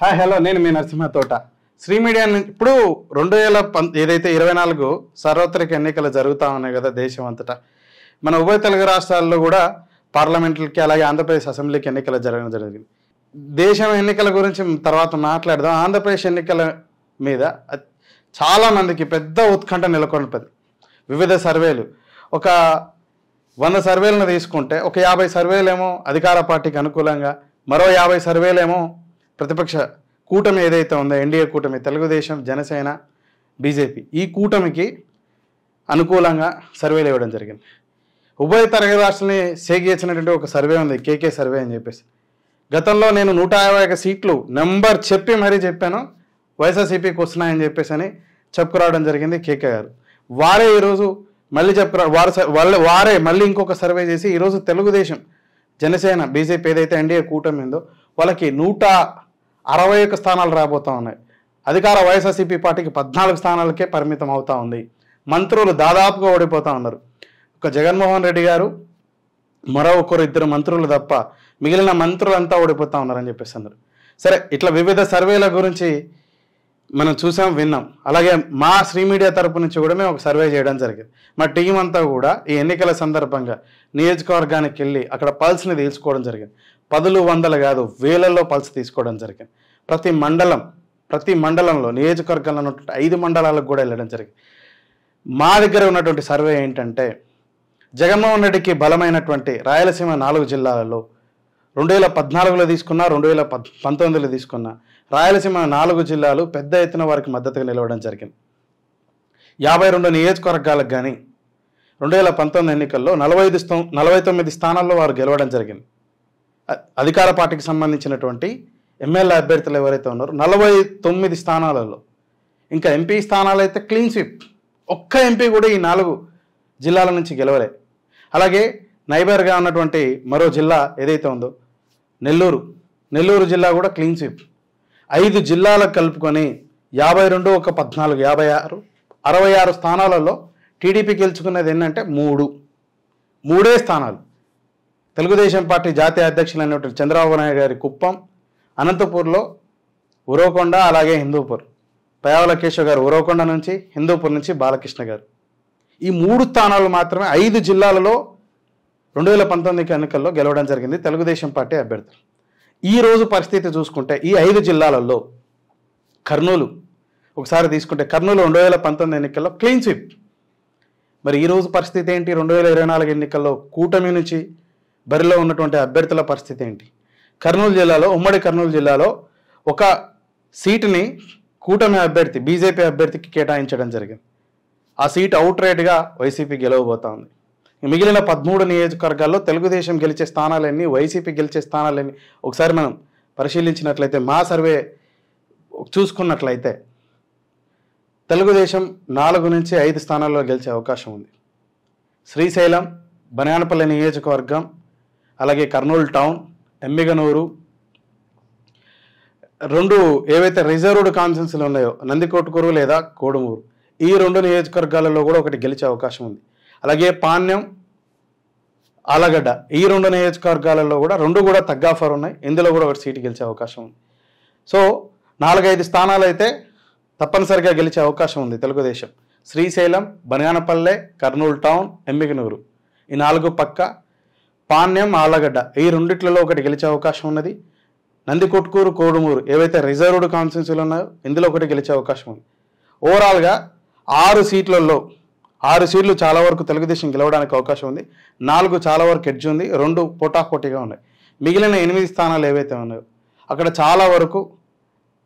Hi hello నేను మీ నరసింహ తోట Shri media ఇప్పుడు 2024 సార్వత్రిక ఎన్నికలు జరుగుతూ ఉన్నాయి కదా దేశం అంతటా. మన ఉభయ తెలుగు రాష్ట్రాల్లో కూడా పార్లమెంట్లకి అలాగే ఆంధ్రప్రదేశ్ అసెంబ్లీకి ఎన్నికలు జరగడం జరిగింది. దేశం ఎన్నికల గురించి తర్వాత మాట్లాడదాం. ఆంధ్రప్రదేశ్ ఎన్నికల మీద చాలామందికి పెద్ద ఉత్కంఠ నెలకొల్పది. వివిధ సర్వేలు ఒక 100 సర్వేలను తీసుకుంటే ఒక 50 సర్వేలేమో అధికార పార్టీకి అనుకూలంగా, మరో 50 సర్వేలేమో ప్రతిపక్ష కూటమి ఏదైతే ఉందో ఎన్డీఏ కూటమి, తెలుగుదేశం, జనసేన, బీజేపీ, ఈ కూటమికి అనుకూలంగా సర్వేలు ఇవ్వడం జరిగింది. ఉభయ తెలుగు రాష్ట్రాలని సేగిచ్చినటువంటి ఒక సర్వే ఉంది, కేకే సర్వే అని చెప్పేసి. గతంలో నేను 151 సీట్లు నెంబర్ చెప్పి మరీ చెప్పాను వైఎస్ఆర్సీపీకి వస్తున్నాయని చెప్పేసి అని చెప్పుకురావడం జరిగింది కేకే గారు. వారే ఈరోజు మళ్ళీ వారే మళ్ళీ ఇంకొక సర్వే చేసి ఈరోజు తెలుగుదేశం, జనసేన, బీజేపీ ఏదైతే ఎన్డీఏ కూటమి ఉందో వాళ్ళకి 161 స్థానాలు రాబోతూ ఉన్నాయి. అధికార వైఎస్ఆర్సీపీ పార్టీకి 14 స్థానాలకే పరిమితం అవుతూ ఉంది. మంత్రులు దాదాపుగా ఓడిపోతూ ఉన్నారు. ఒక జగన్మోహన్ రెడ్డి గారు, మరో ఇద్దరు మంత్రులు తప్ప మిగిలిన మంత్రులంతా ఓడిపోతూ ఉన్నారని చెప్పేసి అన్నారు. సరే, ఇట్లా వివిధ సర్వేల గురించి మనం చూసాం, విన్నాం. అలాగే మా శ్రీ మీడియా తరపు నుంచి కూడా మేము ఒక సర్వే చేయడం జరిగింది. మా టీం అంతా కూడా ఈ ఎన్నికల సందర్భంగా నియోజకవర్గానికి వెళ్ళి అక్కడ పల్స్ని తీసుకోవడం జరిగింది. 10, 100 కాదు, వేలల్లో పల్స్ తీసుకోవడం జరిగింది. ప్రతి మండలంలో నియోజకవర్గంలో ఉన్నటువంటి 5 మండలాలకు కూడా వెళ్ళడం జరిగింది. మా దగ్గర ఉన్నటువంటి సర్వే ఏంటంటే, జగన్మోహన్ రెడ్డికి బలమైనటువంటి రాయలసీమ 4 జిల్లాలలో 2014లో తీసుకున్నా, 2019లో తీసుకున్నా రాయలసీమ 4 జిల్లాలు పెద్ద ఎత్తున వారికి మద్దతుగా నిలవడం జరిగింది. 52 నియోజకవర్గాలకు కానీ 2019 ఎన్నికల్లో 49 స్థానాల్లో వారు గెలవడం జరిగింది. అధికార పార్టీకి సంబంధించినటువంటి ఎమ్మెల్యే అభ్యర్థులు ఎవరైతే ఉన్నారో 49 స్థానాలలో, ఇంకా ఎంపీ స్థానాలు అయితే క్లీన్ స్వీప్, ఒక్క ఎంపీ కూడా ఈ 4 జిల్లాల నుంచి గెలవలే. అలాగే నైబర్గా ఉన్నటువంటి మరో జిల్లా ఏదైతే ఉందో నెల్లూరు జిల్లా కూడా క్లీన్ స్వీప్. 5 జిల్లాలకు కలుపుకొని 52, 14, 56, 66 స్థానాలలో టీడీపీ గెలుచుకున్నది ఏంటంటే 3 స్థానాలు. తెలుగుదేశం పార్టీ జాతీయ అధ్యక్షులు అయినటువంటి చంద్రబాబు నాయుడు గారి కుప్పం, అనంతపూర్లో ఉరవకొండ, అలాగే హిందూపూర్, పయావుల కేశవ్ గారు ఉరవకొండ నుంచి, హిందూపూర్ నుంచి బాలకృష్ణ గారు. ఈ 3 స్థానాలు మాత్రమే 5 జిల్లాలలో 2019 ఎన్నికల్లో గెలవడం జరిగింది తెలుగుదేశం పార్టీ అభ్యర్థులు. ఈ రోజు పరిస్థితి చూసుకుంటే ఈ 5 జిల్లాలలో కర్నూలు ఒకసారి తీసుకుంటే, కర్నూలు 2019 ఎన్నికల్లో క్లీన్ స్వీప్. మరి ఈరోజు పరిస్థితి ఏంటి? 2024 ఎన్నికల్లో కూటమి నుంచి బరిలో ఉన్నటువంటి అభ్యర్థుల పరిస్థితి ఏంటి? కర్నూలు జిల్లాలో, ఉమ్మడి కర్నూలు జిల్లాలో ఒక సీటుని కూటమి అభ్యర్థి, బీజేపీ అభ్యర్థికి కేటాయించడం జరిగింది. ఆ సీట్ అవుట్ రేట్గా వైసీపీ గెలవబోతా ఉంది. మిగిలిన 13 నియోజకవర్గాల్లో తెలుగుదేశం గెలిచే స్థానాలన్నీ, వైసీపీ గెలిచే స్థానాలన్నీ ఒకసారి మనం పరిశీలించినట్లయితే, మా సర్వే చూసుకున్నట్లయితే తెలుగుదేశం 4 నుంచి 5 స్థానాల్లో గెలిచే అవకాశం ఉంది. శ్రీశైలం, బనానపల్లి నియోజకవర్గం, అలాగే కర్నూలు టౌన్, ఎమ్మిగనూరు, 2 ఏవైతే రిజర్వ్డ్ కాన్స్టిట్యున్సీలు ఉన్నాయో నందికొట్కూరు లేదా కోడుమూరు, ఈ 2 నియోజకవర్గాలలో కూడా ఒకటి గెలిచే అవకాశం ఉంది. అలాగే పాణ్యం, ఆలగడ్డ, ఈ 2 నియోజకవర్గాలలో కూడా 2 కూడా తగ్గాఫర్ ఉన్నాయి. ఇందులో కూడా ఒకటి సీటు గెలిచే అవకాశం ఉంది. సో 4-5 స్థానాలు అయితే తప్పనిసరిగా గెలిచే అవకాశం ఉంది తెలుగుదేశం. శ్రీశైలం, బనానపల్లె, కర్నూలు టౌన్, ఎమ్మిగనూరు, ఈ 4 పక్క. పాణ్యం, ఆలగడ్డ, ఈ 2 ఒకటి గెలిచే అవకాశం ఉన్నది. నందికొట్కూరు, కోడుమూరు ఏవైతే రిజర్వ్డ్ కాన్స్టిట్యున్సీలు ఉన్నాయో ఇందులో ఒకటి గెలిచే అవకాశం ఉంది. ఓవరాల్గా 6 సీట్లలో 6 సీట్లు చాలా వరకు తెలుగుదేశం గెలవడానికి అవకాశం ఉంది. 4 చాలా వరకు ఎడ్జ్ ఉంది, 2 పోటాపోటీగా ఉన్నాయి. మిగిలిన 8 స్థానాలు ఏవైతే ఉన్నాయో అక్కడ చాలా వరకు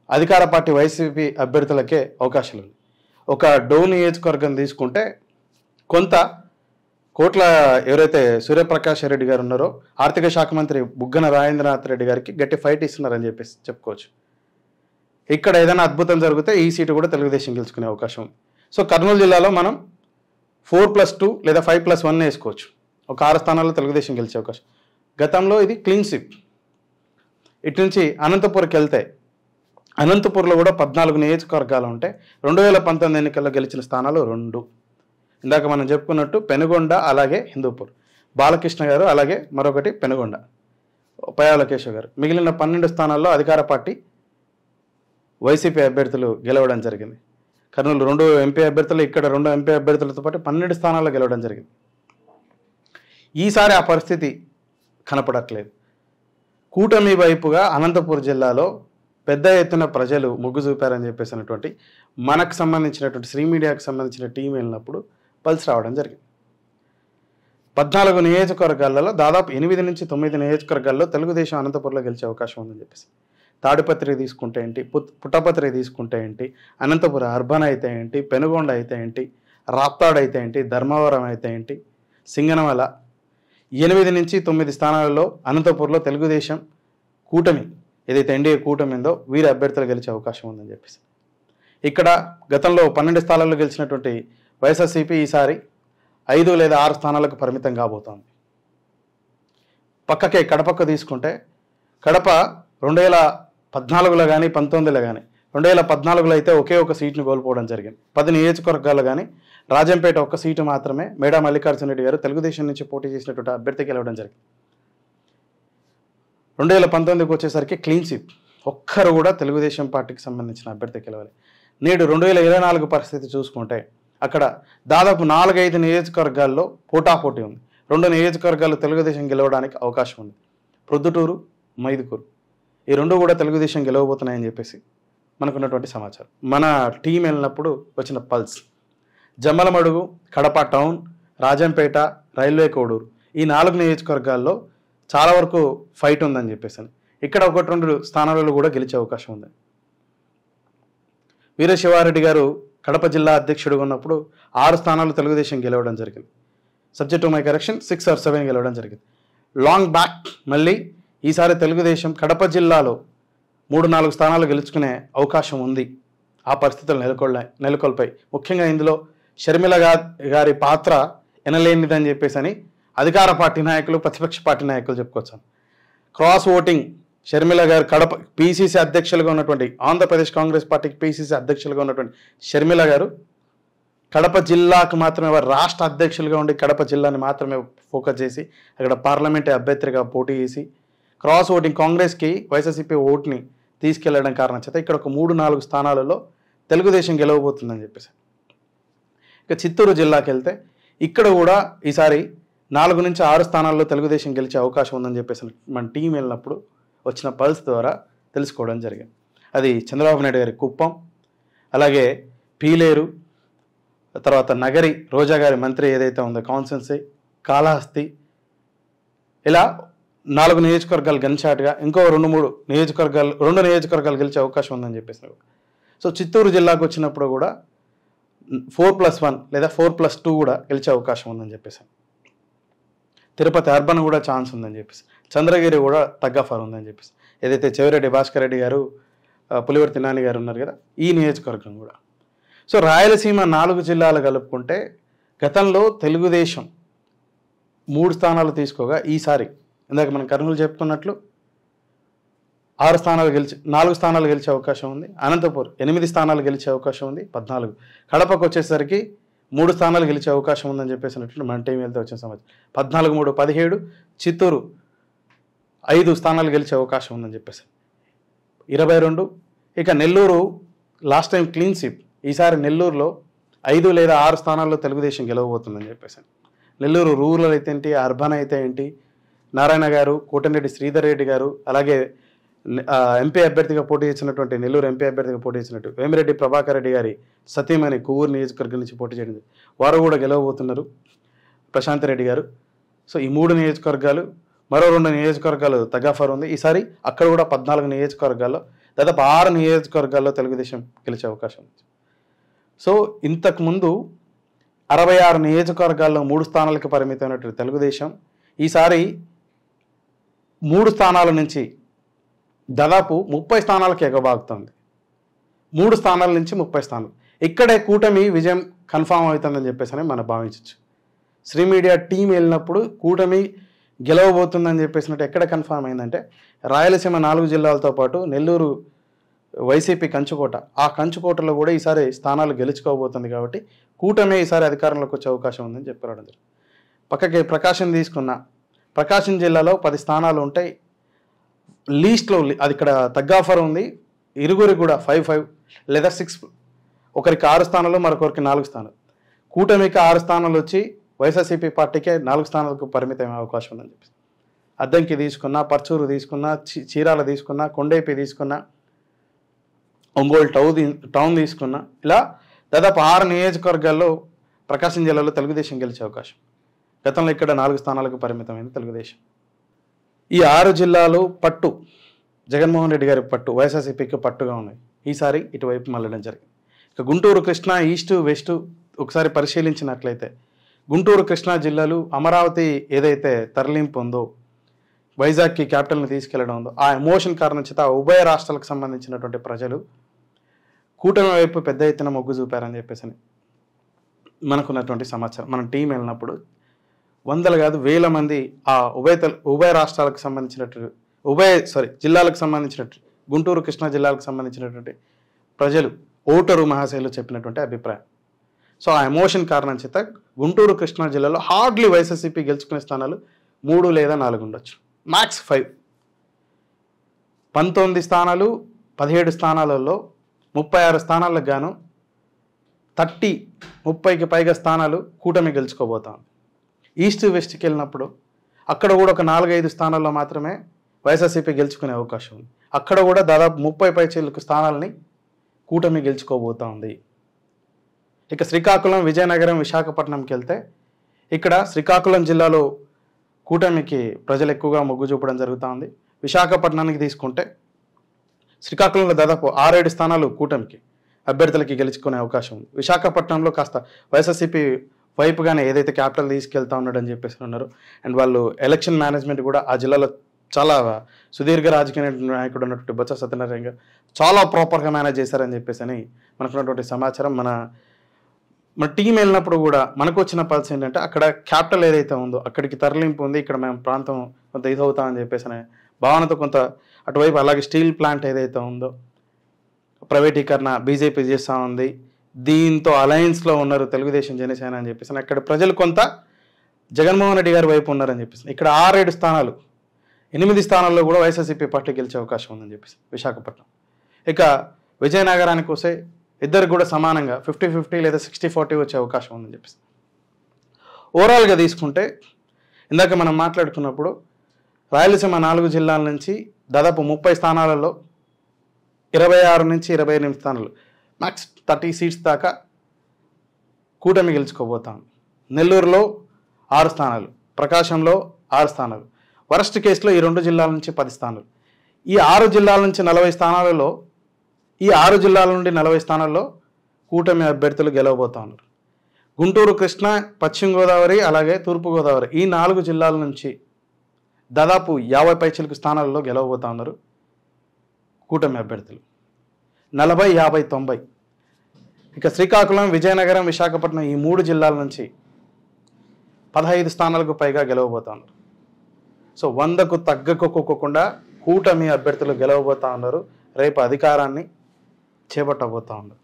అధికార పార్టీ వైసీపీ అభ్యర్థులకే అవకాశాలు ఉన్నాయి. ఒక డోన్ నియోజకవర్గం తీసుకుంటే కొంత కోట్ల ఎవరైతే సూర్యప్రకాష్ రెడ్డి గారు ఉన్నారో, ఆర్థిక శాఖ మంత్రి బుగ్గన రాజేంద్రనాథ్ రెడ్డి గారికి గట్టి ఫైట్ ఇస్తున్నారని చెప్పేసి చెప్పుకోవచ్చు. ఇక్కడ ఏదైనా అద్భుతం జరిగితే ఈ సీటు కూడా తెలుగుదేశం గెలుచుకునే అవకాశం ఉంది. సో కర్నూలు జిల్లాలో మనం 4+2 లేదా 5+1 వేసుకోవచ్చు. ఒక 6 స్థానాల్లో తెలుగుదేశం గెలిచే అవకాశం. గతంలో ఇది క్లీన్ స్వీప్. ఇటు నుంచి అనంతపూర్కి వెళ్తే అనంతపూర్లో కూడా 14 నియోజకవర్గాలు ఉంటే 2019 ఎన్నికల్లో గెలిచిన స్థానాలు 2. ఇందాక మనం చెప్పుకున్నట్టు పెనుగొండ, అలాగే హిందూపూర్, బాలకృష్ణ గారు, అలాగే మరొకటి పెనుగొండ, పయావుల కేశవ్ గారు. మిగిలిన 12 స్థానాల్లో అధికార పార్టీ వైసీపీ అభ్యర్థులు గెలవడం జరిగింది. కర్నూలు 2 ఎంపీ అభ్యర్థులు, ఇక్కడ 2 ఎంపీ అభ్యర్థులతో పాటు 12 స్థానాల్లో గెలవడం జరిగింది. ఈసారి ఆ పరిస్థితి కనపడట్లేదు. కూటమి వైపుగా అనంతపురం జిల్లాలో పెద్ద ఎత్తున ప్రజలు మొగ్గు చూపారని చెప్పేసినటువంటి మనకు సంబంధించినటువంటి శ్రీ మీడియాకు సంబంధించిన టీం వెళ్ళినప్పుడు పల్స్ రావడం జరిగింది. 14 నియోజకవర్గాలలో దాదాపు 8 నుంచి 9 నియోజకవర్గాల్లో తెలుగుదేశం అనంతపురంలో గెలిచే అవకాశం ఉందని చెప్పేసి, తాడిపత్రి తీసుకుంటే ఏంటి, పుట్టపత్రి తీసుకుంటే ఏంటి, అనంతపురం అర్బన్ అయితే ఏంటి, పెనుగొండ అయితే ఏంటి, రాప్తాడు అయితే ఏంటి, ధర్మవరం అయితే ఏంటి, సింగనమల 8 నుంచి 9 స్థానాలలో అనంతపురంలో తెలుగుదేశం కూటమి ఏదైతే ఎన్డీఏ కూటమి ఉందో వీరి అభ్యర్థులు గెలిచే అవకాశం ఉందని చెప్పేసి, ఇక్కడ గతంలో 12 స్థానాల్లో గెలిచినటువంటి వైఎస్ఆర్సీపీ ఈసారి 5 లేదా 6 స్థానాలకు పరిమితం కాబోతోంది. పక్కకే కడపకు తీసుకుంటే కడప 2014లో కానీ 19లో కానీ 2014లో అయితే ఒకే ఒక సీటును కోల్పోవడం జరిగింది. 10 నియోజకవర్గాలు కానీ రాజంపేట ఒక్క సీటు మాత్రమే మేడా మల్లికార్జున రెడ్డి గారు తెలుగుదేశం నుంచి పోటీ చేసినటువంటి అభ్యర్థికి గెలవడం జరిగింది. 2019కి వచ్చేసరికి క్లీన్ స్వీప్, ఒక్కరు కూడా తెలుగుదేశం పార్టీకి సంబంధించిన అభ్యర్థికి గెలవాలి. నేడు 2024 పరిస్థితి చూసుకుంటే అక్కడ దాదాపు 4-5 నియోజకవర్గాల్లో పోటాపోటీ ఉంది. 2 నియోజకవర్గాలు తెలుగుదేశం గెలవడానికి అవకాశం ఉంది. ప్రొద్దుటూరు, మైదుకూరు ఈ 2 కూడా తెలుగుదేశం గెలవబోతున్నాయని చెప్పేసి మనకున్నటువంటి సమాచారం. మన టీం వెళ్ళినప్పుడు వచ్చిన pulse Jammalamadugu, Kadapa town, Rajampet, railway Koduru ఈ 4 నియోజకవర్గాల్లో చాలా వరకు ఫైట్ ఉందని చెప్పేసి, ఇక్కడ 1-2 స్థానాలలో కూడా గెలిచే అవకాశం ఉంది. వీరశివారెడ్డి గారు కడప జిల్లా అధ్యక్షుడిగా ఉన్నప్పుడు 6 స్థానాలు తెలుగుదేశం గెలవడం జరిగింది. Subject to my correction 6 or 7 గెలవడం జరిగింది. లాంగ్ బ్యాక్ మళ్ళీ ఈసారి తెలుగుదేశం కడప జిల్లాలో 3-4 స్థానాలు గెలుచుకునే అవకాశం ఉంది. ఆ పరిస్థితులు నెలకొల్పాయి. ముఖ్యంగా ఇందులో షర్మిల గారి పాత్ర ఎనలేనిదని చెప్పేసి అని అధికార పార్టీ నాయకులు, ప్రతిపక్ష పార్టీ నాయకులు చెప్పుకోవచ్చు. క్రాస్ ఓటింగ్ షర్మిల గారు కడప పీసీసీ అధ్యక్షులుగా ఉన్నటువంటి, ఆంధ్రప్రదేశ్ కాంగ్రెస్ పార్టీకి పీసీసీ అధ్యక్షులుగా ఉన్నటువంటి షర్మిల గారు కడప జిల్లాకు మాత్రమే, వారు రాష్ట్ర అధ్యక్షులుగా ఉండి కడప జిల్లాని మాత్రమే ఫోకస్ చేసి అక్కడ పార్లమెంట్ అభ్యర్థిగా పోటీ చేసి క్రాస్ ఓటింగ్ కాంగ్రెస్కి వైఎస్ఆర్సీపీ ఓట్ని తీసుకెళ్లడం కారణం చేత ఇక్కడ ఒక 3-4 స్థానాలలో తెలుగుదేశం గెలవబోతుందని చెప్పేసి. ఇక చిత్తూరు జిల్లాకి వెళ్తే ఇక్కడ కూడా ఈసారి 4 నుంచి 6 స్థానాల్లో తెలుగుదేశం గెలిచే అవకాశం ఉందని చెప్పేసి మన టీం వెళ్ళినప్పుడు వచ్చిన పల్స్ ద్వారా తెలుసుకోవడం జరిగింది. అది చంద్రబాబు నాయుడు గారి కుప్పం, అలాగే పీలేరు, తర్వాత నగరి రోజా గారి మంత్రి ఏదైతే ఉందో కాన్స్టిట్యున్సీ, కాళహస్తి, ఇలా 4 నియోజకవర్గాలు గన్షాట్గా ఇంకో 2 నియోజకవర్గాలు గెలిచే అవకాశం ఉందని చెప్పేసి. సో చిత్తూరు జిల్లాకు వచ్చినప్పుడు కూడా 4+1 లేదా 4+2 కూడా గెలిచే అవకాశం ఉందని చెప్పేసి. తిరుపతి అర్బన్ కూడా ఛాన్స్ ఉందని చెప్పేసి, చంద్రగిరి కూడా తగ్గఫర్ ఉందని చెప్పేసి, ఏదైతే చెవిరెడ్డి భాస్కర్ రెడ్డి గారు, పులివర్తి నాని గారు ఉన్నారు కదా, ఈ నియోజకవర్గం కూడా. సో రాయలసీమ 4 జిల్లాలు కలుపుకుంటే గతంలో తెలుగుదేశం 3 స్థానాలు తీసుకోగా ఈసారి ఇందాక మనం కర్నూలు చెప్పుకున్నట్లు 4 స్థానాలు గెలిచే అవకాశం ఉంది. అనంతపూర్ 8 స్థానాలు గెలిచే అవకాశం ఉంది, 14. కడపకు వచ్చేసరికి 3 స్థానాలు గెలిచే అవకాశం ఉందని చెప్పేసినట్లు మన టీం వెళ్తే వచ్చిన సమాచారం. 14, 3, 17. చిత్తూరు 5 స్థానాలు గెలిచే అవకాశం ఉందని చెప్పేసి 22. ఇక Nellore last time clean sweep, ఈసారి నెల్లూరులో 5 లేదా 6 స్థానాల్లో తెలుగుదేశం గెలవబోతుందని చెప్పేసి. నెల్లూరు రూరల్ అయితే ఏంటి, అర్బన్ అయితే ఏంటి, నారాయణ గారు, కోటమిరెడ్డి శ్రీధర్ రెడ్డి గారు, అలాగే ఎంపీ అభ్యర్థిగా పోటీ చేసినటువంటి నెల్లూరు ఎంపీ అభ్యర్థిగా పోటీ చేసినట్టు వేమిరెడ్డి ప్రభాకర్ రెడ్డి గారి సతీమణి కొవ్వూరు నియోజకవర్గం నుంచి పోటీ చేయడం, వారు కూడా గెలవబోతున్నారు, ప్రశాంత్ రెడ్డి గారు. సో ఈ 3 నియోజకవర్గాలు, మరో 2 నియోజకవర్గాలు తగాఫర్ ఉంది. ఈసారి అక్కడ కూడా 14 నియోజకవర్గాల్లో దాదాపు 6 నియోజకవర్గాల్లో తెలుగుదేశం గెలిచే అవకాశం ఉంది. సో ఇంతకుముందు 66 నియోజకవర్గాల్లో 3 స్థానాలకు పరిమితమైనటువంటి తెలుగుదేశం ఈసారి 3 స్థానాల నుంచి దాదాపు 30 స్థానాలకు ఎగబాగుతుంది. 3 స్థానాల నుంచి 30 స్థానాలు. ఇక్కడే కూటమి విజయం కన్ఫామ్ అవుతుందని చెప్పేసి మనం భావించవచ్చు. శ్రీ మీడియా టీం వెళ్ళినప్పుడు కూటమి గెలవబోతుందని చెప్పేసినట్టు ఎక్కడ కన్ఫామ్ అయిందంటే రాయలసీమ 4 జిల్లాలతో పాటు నెల్లూరు వైసీపీ కంచుకోట, ఆ కంచుకోటలో కూడా ఈసారి స్థానాలు గెలుచుకోబోతుంది. కాబట్టి కూటమి ఈసారి అధికారంలోకి వచ్చే అవకాశం ఉందని చెప్పారు. పక్కకి ప్రకాశం తీసుకున్న, ప్రకాశం జిల్లాలో 10 స్థానాలు ఉంటాయి. లీస్ట్లో అది ఇక్కడ తగ్గాఫర్ ఉంది, ఇరుగురికి కూడా 5-5 లేదా 6, ఒకరికి 6 స్థానాలు, మరొకరికి 4 స్థానాలు. కూటమికి 6 స్థానాలు వచ్చి వైఎస్ఆర్సీపీ పార్టీకే 4 స్థానాలకు పరిమితమే అవకాశం ఉందని చెప్పి అద్దంకి తీసుకున్నా, పర్చూరు తీసుకున్నా, చీరాల తీసుకున్నా, కొండేపి తీసుకున్నా, ఒంగోలు టౌన్ తీసుకున్నా, ఇలా దాదాపు 6 నియోజకవర్గాల్లో ప్రకాశం జిల్లాలో తెలుగుదేశం గెలిచే అవకాశం. గతంలో ఇక్కడ 4 స్థానాలకు పరిమితమైంది తెలుగుదేశం. ఈ 6 జిల్లాలు పట్టు జగన్మోహన్ రెడ్డి గారి పట్టు, వైఎస్ఆర్సీపీకి పట్టుగా ఉన్నాయి. ఈసారి ఇటువైపు మళ్ళడం జరిగింది. ఇక గుంటూరు, కృష్ణా, ఈస్టు, వెస్ట్ ఒకసారి పరిశీలించినట్లయితే గుంటూరు, కృష్ణా జిల్లాలు అమరావతి ఏదైతే తరలింపు ఉందో, వైజాగ్కి క్యాపిటల్ని తీసుకెళ్లడం ఉందో, ఆ ఎమోషన్ కారణం చేత ఉభయ రాష్ట్రాలకు సంబంధించినటువంటి ప్రజలు కూటమి వైపు పెద్ద ఎత్తున మొగ్గు చూపారని చెప్పేసి మనకున్నటువంటి సమాచారం. మన టీం వెళ్ళినప్పుడు వందలు కాదు వేల మంది ఆ ఉభయ రాష్ట్రాలకు సంబంధించినటువంటి జిల్లాలకు సంబంధించినట్టు గుంటూరు, కృష్ణా జిల్లాలకు సంబంధించినటువంటి ప్రజలు, ఓటరు మహాశైలు చెప్పినటువంటి అభిప్రాయం. సో ఆ ఎమోషన్ కారణం చేత గుంటూరు, కృష్ణా జిల్లాలో హార్డ్లీ వైఎస్ఆర్సీపీ గెలుచుకునే స్థానాలు 3 లేదా 4 ఉండొచ్చు, మ్యాక్స్ 5. 19 స్థానాలు, 17 స్థానాలలో 36 స్థానాలకు గాను 30కి పైగా స్థానాలు కూటమి గెలుచుకోబోతాం. ఈస్ట్, వెస్ట్కి వెళ్ళినప్పుడు అక్కడ కూడా ఒక 4-5 స్థానాల్లో మాత్రమే వైఎస్ఆర్సీపీ గెలుచుకునే అవకాశం ఉంది. అక్కడ కూడా దాదాపు 30 పైచిలకు స్థానాలని కూటమి గెలుచుకోబోతా ఉంది. ఇక శ్రీకాకుళం, విజయనగరం, విశాఖపట్నంకి వెళ్తే ఇక్కడ శ్రీకాకుళం జిల్లాలో కూటమికి ప్రజలు ఎక్కువగా మొగ్గు చూపడం జరుగుతూ ఉంది. విశాఖపట్నానికి తీసుకుంటే శ్రీకాకుళంలో దాదాపు 6-7 స్థానాలు కూటమికి అభ్యర్థులకి గెలుచుకునే అవకాశం ఉంది. విశాఖపట్నంలో కాస్త వైఎస్ఆర్సీపీ వైపుగానే ఏదైతే క్యాపిటల్ తీసుకెళ్తా ఉన్నాడని చెప్పేసి ఉన్నారు. అండ్ వాళ్ళు ఎలక్షన్ మేనేజ్మెంట్ కూడా ఆ జిల్లాలో చాలా సుదీర్ఘ రాజకీయ నాయకుడు ఉన్నటువంటి బొత్స సత్యనారాయణ గారు చాలా ప్రాపర్గా మేనేజ్ చేశారని చెప్పేసి మనకున్నటువంటి సమాచారం. మన టీం వెళ్ళినప్పుడు కూడా మనకు వచ్చిన పల్స్ ఏంటంటే అక్కడ క్యాపిటల్ ఏదైతే ఉందో అక్కడికి తరలింపు ఉంది, ఇక్కడ మేము ప్రాంతం కొంత ఇదవుతామని చెప్పేసి అనే భావనతో కొంత అటువైపు, అలాగే స్టీల్ ప్లాంట్ ఏదైతే ఉందో ప్రైవేటీకరణ బీజేపీ చేస్తూ ఉంది, దీంతో అలయన్స్లో ఉన్నారు తెలుగుదేశం, జనసేన అని చెప్పేసి అక్కడ ప్రజలు కొంత జగన్మోహన్ రెడ్డి గారి వైపు ఉన్నారని చెప్పేసి ఇక్కడ 6-7 స్థానాలు, 8 స్థానాల్లో కూడా వైఎస్ఆర్సీపీ పార్టీ గెలిచే అవకాశం ఉందని చెప్పేసి విశాఖపట్నం. ఇక విజయనగరానికి వస్తే ఇద్దరు కూడా సమానంగా 50-50 లేదా 60-40 వచ్చే అవకాశం ఉందని చెప్పేసి. ఓవరాల్గా తీసుకుంటే ఇందాక మనం మాట్లాడుకున్నప్పుడు రాయలసీమ 4 జిల్లాల నుంచి దాదాపు 30 స్థానాలలో 26 నుంచి 28 స్థానాలు, మ్యాక్స్ 30 సీట్స్ దాకా కూటమి గెలుచుకోబోతాం. నెల్లూరులో 6 స్థానాలు, ప్రకాశంలో 6 స్థానాలు, వరస్ట్ కేసులో ఈ 2 జిల్లాల నుంచి 10 స్థానాలు. ఈ 6 జిల్లాల నుంచి 40 స్థానాలలో, ఈ 6 జిల్లాల నుండి 40 స్థానాల్లో కూటమి అభ్యర్థులు గెలవబోతా ఉన్నారు. గుంటూరు, కృష్ణా, పశ్చిమ గోదావరి, అలాగే తూర్పుగోదావరి ఈ 4 జిల్లాల నుంచి దాదాపు 50 పైచిలకు స్థానాల్లో గెలవబోతా ఉన్నారు కూటమి అభ్యర్థులు. 40, 50, 90. ఇక శ్రీకాకుళం, విజయనగరం, విశాఖపట్నం ఈ 3 జిల్లాల నుంచి 15 స్థానాలకు పైగా గెలవబోతా ఉన్నారు. సో 100కు తగ్గకోకుండా కూటమి అభ్యర్థులు గెలవబోతా ఉన్నారు. రేపు అధికారాన్ని చేపట్టబోతా ఉన్నారు.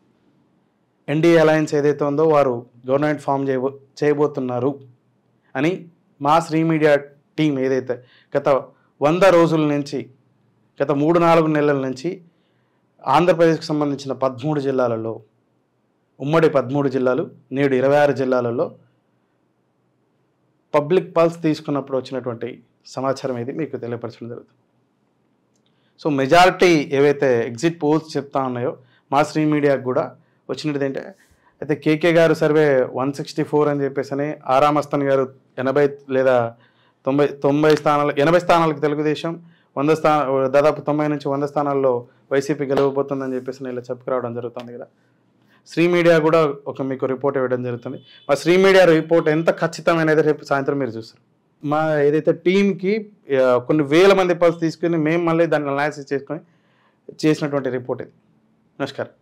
ఎన్డీఏ అలయన్స్ ఏదైతే ఉందో వారు గవర్నమెంట్ ఫామ్ చేయబోతున్నారు అని మా శ్రీ మీడియా టీం ఏదైతే గత 100 రోజుల నుంచి, గత 3-4 నెలల నుంచి ఆంధ్రప్రదేశ్కి సంబంధించిన 13 జిల్లాలలో, ఉమ్మడి 13 జిల్లాలు, నేడు 26 జిల్లాలలో పబ్లిక్ పల్స్ తీసుకున్నప్పుడు వచ్చినటువంటి సమాచారం ఇది మీకు తెలియపరచడం జరుగుతుంది. సో మెజారిటీ ఏవైతే ఎగ్జిట్ పోల్స్ చెప్తా ఉన్నాయో మా శ్రీ మీడియాకు కూడా వచ్చినది ఏంటంటే, అయితే కేకే గారు సర్వే 164 అని చెప్పేసి అని, ఆరామస్తన్ గారు 80 లేదా 90 స్థానాలు, 80 స్థానాలకు తెలుగుదేశం, 100 దాదాపు 90 నుంచి 100 స్థానాల్లో వైసీపీ గెలవబోతుందని చెప్పేసి ఇలా చెప్పుకురావడం జరుగుతుంది కదా. శ్రీ మీడియా కూడా మీకు రిపోర్ట్ ఇవ్వడం జరుగుతుంది. మా శ్రీ మీడియా రిపోర్ట్ ఎంత ఖచ్చితమైనది రేపు సాయంత్రం మీరు చూస్తారు. మా ఏదైతే టీంకి కొన్ని వేల మంది పల్స్ తీసుకుని మేము మళ్ళీ దాన్ని అనాలిసిస్ చేసుకొని చేసినటువంటి రిపోర్ట్ ఇది. నమస్కారం.